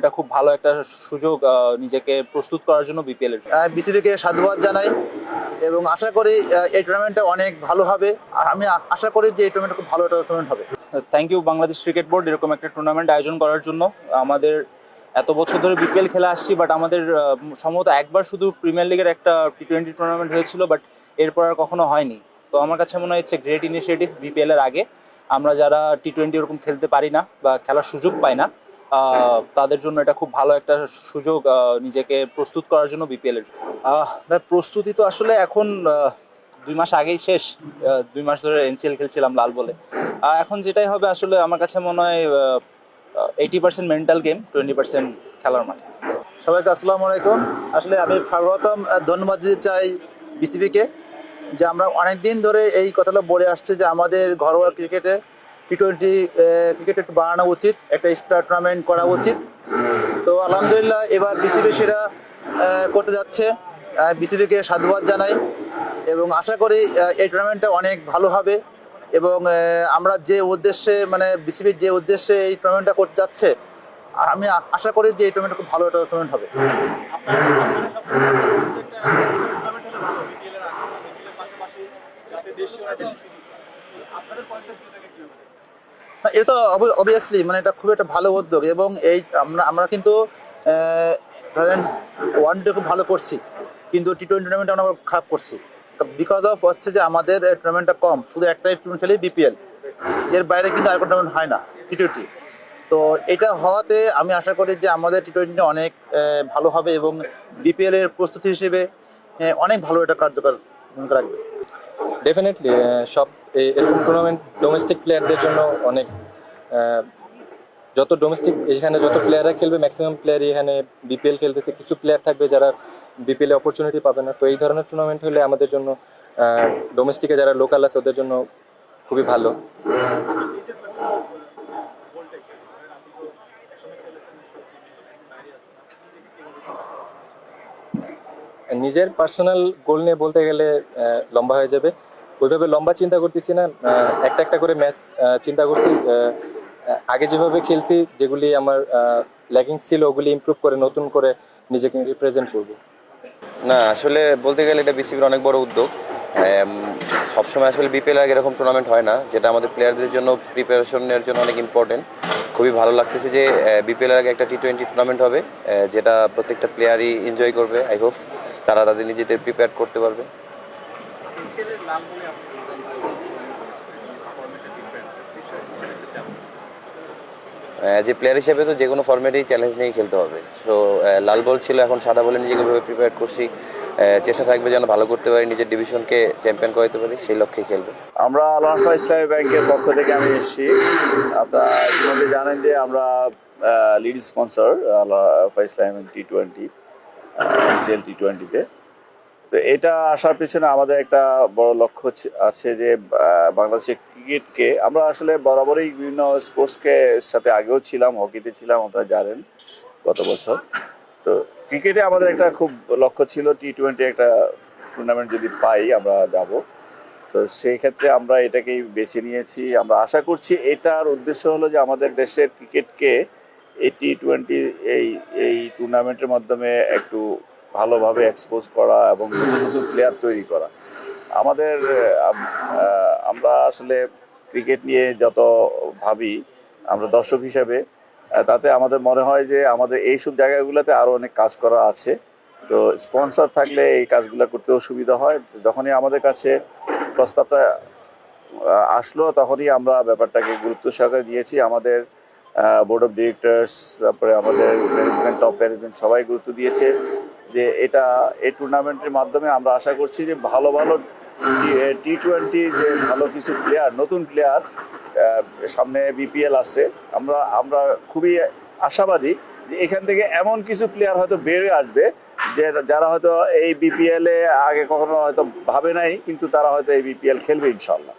এটা খুব ভালো একটা সুযোগ নিজেকে প্রস্তুত করার জন্য বিপিএল এর জন্য। বিসিবিকে সাধুবাদ জানাই এবং আশা করি এই টুর্নামেন্টটা অনেক ভালো হবে। আমি আশা করি যে এই টুর্নামেন্ট খুব ভালো একটা টুর্নামেন্ট হবে। Thank you Bangladesh cricket board এরকম একটা টুর্নামেন্ট আয়োজন করার জন্য। আমাদের এত বছর ধরে বিপিএল খেলে আসছি, বাট আমাদের সম্ভবত একবার শুধু প্রিমিয়ার লিগের একটা টি-20 টুর্নামেন্ট হয়েছিল, বাট এরপর আর কখনো হয়নি। তো আমার কাছে মনে হচ্ছে গ্রেট ইনিশিয়েটিভ বিপিএল এর আগে আমরা যারা টি-20 ওরকম খেলতে পারি না বা খেলার সুযোগ পাই না, তাদের জন্য এটা খুব ভালো একটা সুযোগ নিজেকে প্রস্তুত করার জন্য বিপিএল এর জন্য। প্রস্তুতি তো আসলে এখন 2 মাস আগেই শেষ। 2 মাস ধরে এনসিএল খেলছিলাম লাল বলে। এখন যেটাই হবে আসলে আমার কাছে মনে হয় 80% মেন্টাল গেম, 20% খেলার মাঠে। সবাইকে আসসালামু আলাইকুম। আসলে আমি স্বাগতম ধন্যবাদ দিতে চাই বিসিবিকে, যে আমরা অনেকদিন ধরে এই কথাটা বলে আসছে যে আমাদের ঘরোয়া ক্রিকেটে টি-20 ক্রিকেট একটু বাড়ানো উচিত, একটা স্টার টুর্নামেন্ট করা উচিত। তো আলহামদুলিল্লাহ এবার বিসিবি সেটা করতে যাচ্ছে। বিসিবিকে সাধুবাদ জানাই এবং আশা করি এই টুর্নামেন্টটা অনেক ভালো হবে এবং আমরা যে উদ্দেশ্যে বিসিবির যে উদ্দেশ্যে এই টুর্নামেন্টটা করতে যাচ্ছে, আমি আশা করি যে এই টুর্নামেন্ট খুব ভালো একটা টুর্নামেন্ট হবে। এটা তো অবভিয়াসলি এটা খুব একটা ভালো উদ্যোগ এবং এই আমরা কিন্তু ধরেন ওয়ান ডে খুব ভালো করছি, কিন্তু টি-20 টুর্নামেন্ট আমরা খারাপ করছি বিকজ অফ হচ্ছে যে আমাদের টুর্নামেন্টটা কম, শুধু একটাই টুর্নামেন্ট খেলি বিপিএল, এর বাইরে কিন্তু আর কোনো টুর্নামেন্ট হয় না টি-20। তো এটা হওয়াতে আমি আশা করি যে আমাদের টি-20 অনেক ভালো হবে এবং বিপিএল এর প্রস্তুতি হিসেবে অনেক ভালো একটা কার্যকর ভূমিকা রাখবে। ডেফিনেটলি সব এরকম টুর্নামেন্ট ডোমেস্টিক প্লেয়ারদের জন্য অনেক, যত ডোমেস্টিক এখানে যত প্লেয়াররা খেলবে ম্যাক্সিমাম প্লেয়ারই এখানে বিপিএল খেলতেছে। কিছু প্লেয়ার থাকবে যারা বিপিএল অপরচুনিটি পাবে না। তো এই ধরনের টুর্নামেন্ট হলে আমাদের জন্য, ডোমেস্টিকে যারা লোকাল আছে ওদের জন্য খুবই ভালো। নিজের পার্সোনাল গোল নিয়ে বলতে গেলে লম্বা হয়ে যাবে, ওইভাবে লম্বা চিন্তা করতেছি না। একটা একটা করে ম্যাচ চিন্তা করছি। আগে যেভাবে খেলছি, যেগুলি আমার ল্যাকিংস ছিল ওগুলি ইমপ্রুভ করে নতুন করে নিজেকে রিপ্রেজেন্ট করব। না, আসলে বলতে গেলে এটা বিসিবির অনেক বড় উদ্যোগ। সবসময় আসলে বিপিএল আগে এরকম টুর্নামেন্ট হয় না, যেটা আমাদের প্লেয়ারদের জন্য প্রিপারেশনের জন্য অনেক ইম্পর্টেন্ট। খুবই ভালো লাগতেছে যে বিপিএল আগে একটা টি-20 টুর্নামেন্ট হবে, যেটা প্রত্যেকটা প্লেয়ারই এনজয় করবে। আই হোপ তারা তাদের নিজেদের প্রিপেয়ার করতে পারবে। অ্যাজ এ প্লেয়ার হিসেবে তো যে কোনো ফরম্যাটেই চ্যালেঞ্জ নিয়েই খেলতে হবে। তো লাল বল ছিল, এখন সাদা বলে নিজেকে ভাবে প্রিপেয়ার করছি। চেষ্টা থাকবে যেন ভালো করতে পারি, নিজের ডিভিশনকে চ্যাম্পিয়ন করাতে পারি, সেই লক্ষ্যে খেলবো। আমরা আল ওয়াফা ইসলামী ব্যাংকের পক্ষ থেকে আমি এসেছি। আপনারা ইতিমধ্যে জানেন যে আমরা লিড স্পন্সর আল ওয়াফা ইসলামী টি-20 এনসিএল টি-20-তে। তো এটা আসার পেছনে আমাদের একটা বড় লক্ষ্য আছে যে বাংলাদেশের ক্রিকেটকে আমরা আসলে বরাবরই বিভিন্ন স্পোর্টসকে সাথে আগেও ছিলাম, হকিতে ছিলাম, আপনারা জানেন গত বছর। তো ক্রিকেটে আমাদের একটা খুব লক্ষ্য ছিল টি-20 একটা টুর্নামেন্ট যদি পাই আমরা যাব। তো সেই ক্ষেত্রে আমরা এটাকেই বেছে নিয়েছি। আমরা আশা করছি এটার উদ্দেশ্য হলো যে আমাদের দেশের ক্রিকেটকে এই টি-20 এই টুর্নামেন্টের মাধ্যমে একটু ভালোভাবে এক্সপোজ করা এবং নতুন নতুন প্লেয়ার তৈরি করা। আমাদের আমরা আসলে ক্রিকেট নিয়ে যত ভাবি আমরা দর্শক হিসেবে, তাতে আমাদের মনে হয় যে আমাদের এইসব জায়গাগুলোতে আরও অনেক কাজ করা আছে। তো স্পন্সর থাকলে এই কাজগুলো করতেও সুবিধা হয়। যখনই আমাদের কাছে প্রস্তাবটা আসলো তখনই আমরা ব্যাপারটাকে গুরুত্ব সহকারে দিয়েছি। আমাদের বোর্ড অফ ডিরেক্টরস, তারপরে আমাদের ম্যানেজমেন্ট, টপ ম্যানেজমেন্ট সবাই গুরুত্ব দিয়েছে যে এই টুর্নামেন্টের মাধ্যমে আমরা আশা করছি যে ভালো ভালো টি-20 যে ভালো কিছু প্লেয়ার, নতুন প্লেয়ার সামনে বিপিএল আছে, আমরা খুবই আশাবাদী যে এখান থেকে এমন কিছু প্লেয়ার হয়তো বেরিয়ে আসবে যে যারা হয়তো এই বিপিএল এ আগে কখনো হয়তো ভাবে নাই, কিন্তু তারা হয়তো এই বিপিএল খেলবে ইনশাল্লাহ।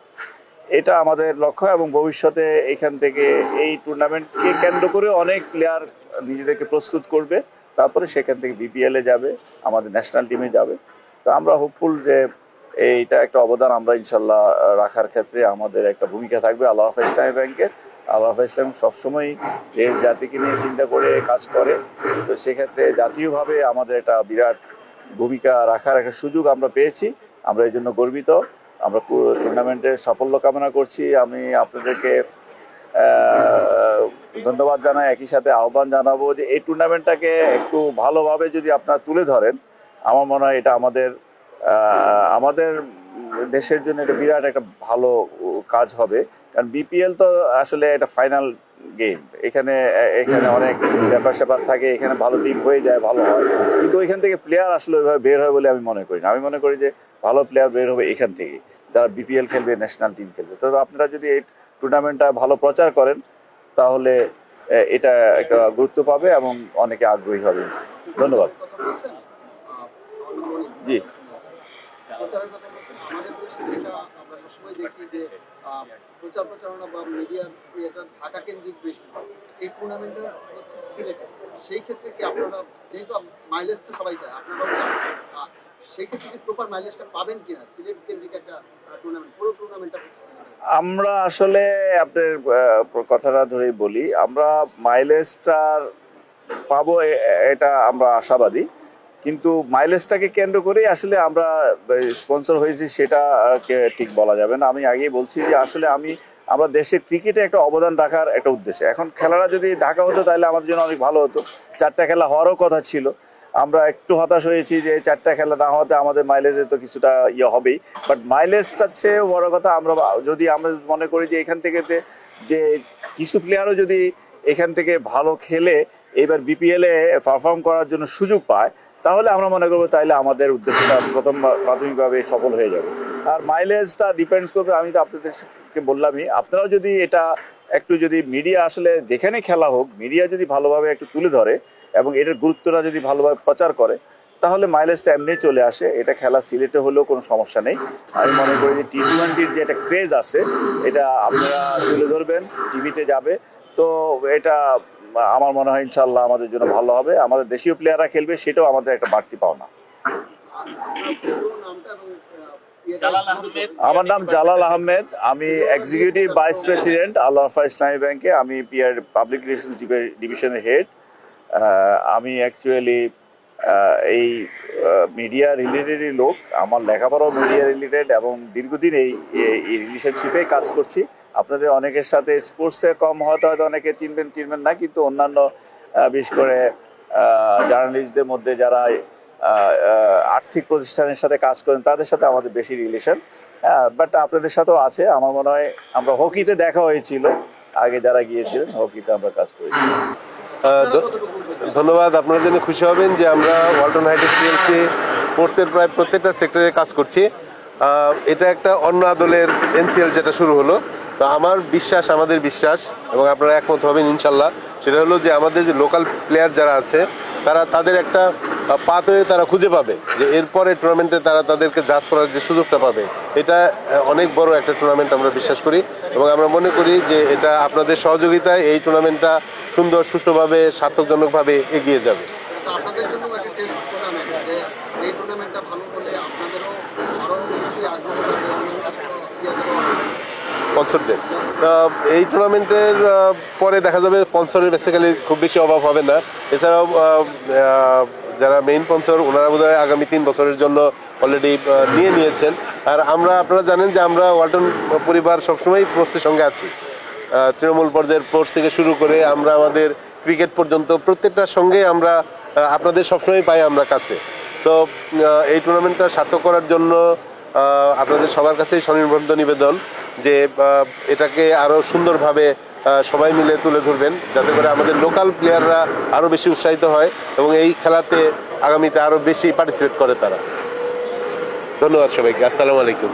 এটা আমাদের লক্ষ্য এবং ভবিষ্যতে এখান থেকে এই টুর্নামেন্টকে কেন্দ্র করে অনেক প্লেয়ার নিজেদেরকে প্রস্তুত করবে, তারপরে সেখান থেকে বিপিএল এ যাবে, আমাদের ন্যাশনাল টিমে যাবে। তো আমরা হোপফুল যে এইটা একটা অবদান আমরা ইনশাল্লাহ রাখার ক্ষেত্রে আমাদের একটা ভূমিকা থাকবে আল ওয়াফা ইসলামী ব্যাংকের। আল-ওয়াফা ইসলাম সবসময় দেশ জাতিকে নিয়ে চিন্তা করে কাজ করে। তো সেক্ষেত্রে জাতীয়ভাবে আমাদের একটা বিরাট ভূমিকা রাখার একটা সুযোগ আমরা পেয়েছি, আমরা এই জন্য গর্বিত। আমরা টুর্নামেন্টের সাফল্য কামনা করছি। আমি আপনাদেরকে ধন্যবাদ জানাই, একই সাথে আহ্বান জানাবো যে এই টুর্নামেন্টটাকে একটু ভালোভাবে যদি আপনারা তুলে ধরেন, আমার মনে হয় এটা আমাদের দেশের জন্য এটা বিরাট একটা ভালো কাজ হবে। কারণ বিপিএল তো আসলে একটা ফাইনাল গেম, এখানে অনেক ব্যাপার স্যাপার থাকে, এখানে ভালো টিম হয়ে যায়, ভালো হয়, কিন্তু ওইখান থেকে প্লেয়ার আসলে ওইভাবে বের হয় বলে আমি মনে করি না। আমি মনে করি যে ভালো প্লেয়ার বের হবে এখান থেকে, যারা বিপিএল খেলবে, ন্যাশনাল টিম খেলবে। তো আপনারা যদি এই টুর্নামেন্টটা ভালো প্রচার করেন তাহলে এটা একটা গুরুত্ব পাবে এবং অনেকে আগ্রহী হবে। ধন্যবাদ। জি, আমাদের দেশে যেটা আমরা সবসময় দেখি যে প্রচার প্রচারণা বা মিডিয়ার এটা ঢাকা কেন্দ্রিক বেশি, এই টুর্নামেন্টটা হচ্ছে সিলেটে। সেই ক্ষেত্রে কি আপনারা, যেহেতু মাইলেজ তো সবাই চায়, আপনারাও চান, সেই ক্ষেত্রে কি প্রপার মাইলেজটা পাবেন কিনা? সিলেট কেন্দ্রিক একটা টুর্নামেন্ট, পুরো টুর্নামেন্টটা আমরা আসলে আপনার কথাটা ধরেই বলি, আমরা মাইলেজটা পাবো এটা আমরা আশাবাদী, কিন্তু মাইলেজটাকে কেন্দ্র করেই আসলে আমরা স্পন্সর হয়েছি সেটা ঠিক বলা যাবে না। আমি আগেই বলছি যে আসলে আমরা দেশের ক্রিকেটে একটা অবদান রাখার একটা উদ্দেশ্যে, এখন খেলাটা যদি ঢাকা হতো তাহলে আমাদের জন্য অনেক ভালো হতো। 4টা খেলা হওয়ারও কথা ছিল, আমরা একটু হতাশ হয়েছি যে 4টা খেলা না হওয়াতে আমাদের মাইলেজে তো কিছুটা হবেই, বাট মাইলেজটা চেয়ে বড় কথা আমরা মনে করি যে এখান থেকে যে কিছু প্লেয়ারও যদি এখান থেকে ভালো খেলে এবার বিপিএল এ পারফর্ম করার জন্য সুযোগ পায়, তাহলে আমরা মনে করবো তাহলে আমাদের উদ্দেশ্যটা প্রাথমিকভাবে সফল হয়ে যাবে। আর মাইলেজটা ডিপেন্ডস করবে, আমি তো আপনাদেরকে বললামই, আপনারাও যদি এটা একটু যদি মিডিয়া আসলে যেখানে খেলা হোক, মিডিয়া যদি ভালোভাবে একটু তুলে ধরে এবং এটার গুরুত্বটা যদি ভালোভাবে প্রচার করে, তাহলে মাইলেজটা এমনি চলে আসে। এটা খেলা সিলেটে হলেও কোনো সমস্যা নেই। আমি মনে করি যে টি-20-র যে একটা ক্রেজ আছে, এটা আপনারা তুলে ধরবেন, টিভিতে যাবে, তো এটা আমার মনে হয় ইনশাল্লাহ আমাদের জন্য ভালো হবে। আমাদের দেশীয় প্লেয়াররা খেলবে, সেটাও আমাদের একটা বাড়তি পাওনা। আমার নাম জালাল আহমেদ, আমি এক্সিকিউটিভ ভাইস প্রেসিডেন্ট আল-ওয়াফা ইসলামী ব্যাংকে। আমি পিআর পাবলিক রিলেশনস ডিভিশনের হেড। আমি অ্যাকচুয়ালি এই মিডিয়া রিলেটেডই লোক, আমার লেখাপড়াও মিডিয়া রিলেটেড এবং দীর্ঘদিন এই রিলেশনশিপে কাজ করছি। আপনাদের অনেকের সাথে স্পোর্টসে কম হয়তো অনেকে চিনবেন না, কিন্তু অন্যান্য বিশেষ করে জার্নালিস্টদের মধ্যে যারা আর্থিক প্রতিষ্ঠানের সাথে কাজ করেন তাদের সাথে আমাদের বেশি রিলেশন। বাট আপনাদের সাথেও আছে। আমার মনে হয় আমরা হকিতে দেখা হয়েছিল, আগে যারা গিয়েছিলেন হকিতে আমরা কাজ করেছি। ধন্যবাদ। আপনারা জেনে খুশি হবেন যে আমরা ওয়ালটন হাইটেক পিএলসি স্পোর্টসের প্রায় প্রত্যেকটা সেক্টরে কাজ করছি। এটা একটা অন্য আদলের এনসিএল যেটা শুরু হলো, তো আমাদের বিশ্বাস এবং আপনারা একমত হবেন ইনশাল্লাহ, সেটা হলো যে আমাদের যে লোকাল প্লেয়ার যারা আছে তাদের একটা পাথওয়ে তারা খুঁজে পাবে, যে এরপরে টুর্নামেন্টে তাদেরকে জাজ করার যে সুযোগটা পাবে। এটা অনেক বড় একটা টুর্নামেন্ট আমরা বিশ্বাস করি এবং আমরা মনে করি যে এটা আপনাদের সহযোগিতায় এই টুর্নামেন্টটা সুন্দর, সুষ্ঠুভাবে, সার্থকজনকভাবে এগিয়ে যাবে। আপনাদের জন্য একটা টেস্ট টুর্নামেন্ট, যে এই টুর্নামেন্টটা ভালো হলে আপনাদেরও আরও বেশি আগ্রহ স্পন্সরদের এই টুর্নামেন্টের পরে দেখা যাবে স্পন্সরের বেসিক্যালি খুব বেশি অভাব হবে না। এছাড়াও যারা মেইন স্পন্সর ওনারা বোধহয় আগামী 3 বছরের জন্য অলরেডি নিয়েছেন। আর আপনারা জানেন যে আমরা ওয়ালটন পরিবার সবসময় স্পোর্টসের সঙ্গে আছি, তৃণমূল পর্যায়ের স্পোর্টস থেকে শুরু করে আমরা আমাদের ক্রিকেট পর্যন্ত প্রত্যেকটার সঙ্গে আমরা আপনাদের সবসময় পাই আমরা কাছে। সো এই টুর্নামেন্টটা সার্থক করার জন্য আপনাদের সবার কাছেই স্বনির্বন্ধ নিবেদন যে এটাকে আরও সুন্দরভাবে সবাই মিলে তুলে ধরবেন, যাতে করে আমাদের লোকাল প্লেয়াররা আরও বেশি উৎসাহিত হয় এবং এই খেলাতে আগামীতে আরও বেশি পার্টিসিপেট করে তারা। ধন্যবাদ সবাইকে। আসসালামু আলাইকুম।